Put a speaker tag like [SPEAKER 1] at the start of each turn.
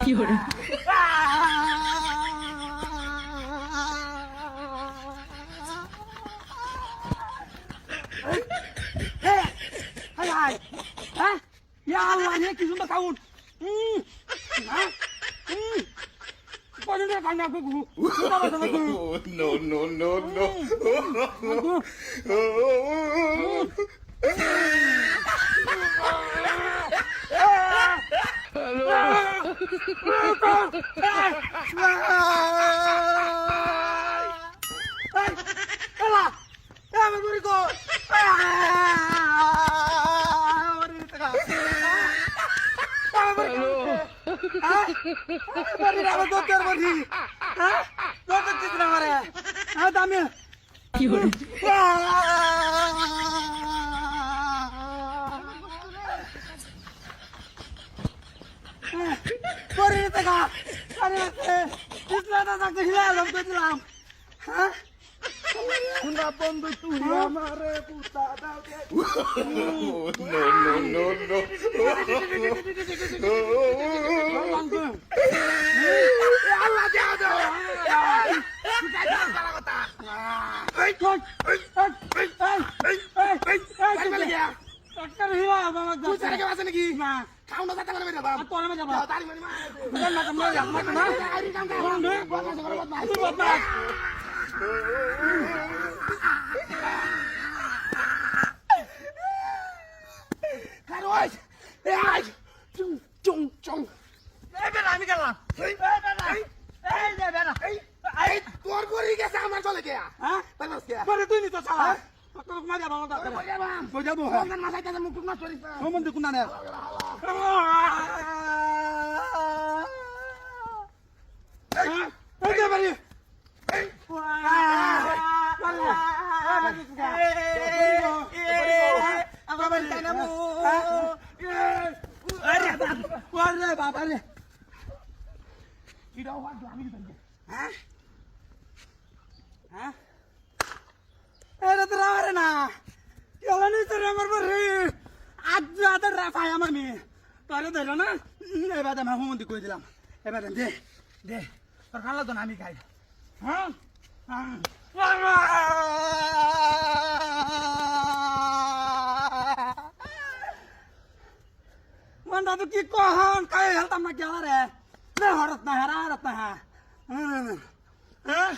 [SPEAKER 1] কি করে
[SPEAKER 2] কি সুন্দর খাউন
[SPEAKER 1] কি করে
[SPEAKER 2] বন্ধু তুই আমারে পুতা দাও আমি গেলাম তোর করে গেছে আমার চলে কে হ্যাঁ তুই নি তো চালা মজা ভালো যাবো মাথায় তাদের মুখ না চলিস সম্বন্ধে কোন না বাবা রে এটা তো রামারে না কেলানি তো আমার পরে আজ আদার রাফাই আমার মেয়ে তোরে ধরল না এবার আমি হুমন্দি কই দিলাম এবার দে দে তোর খালা তো না আমি খাই হ্যাঁ মন দাদু কি কহন কাই হেলতাম না গেলা রে হরত না হ্যাঁ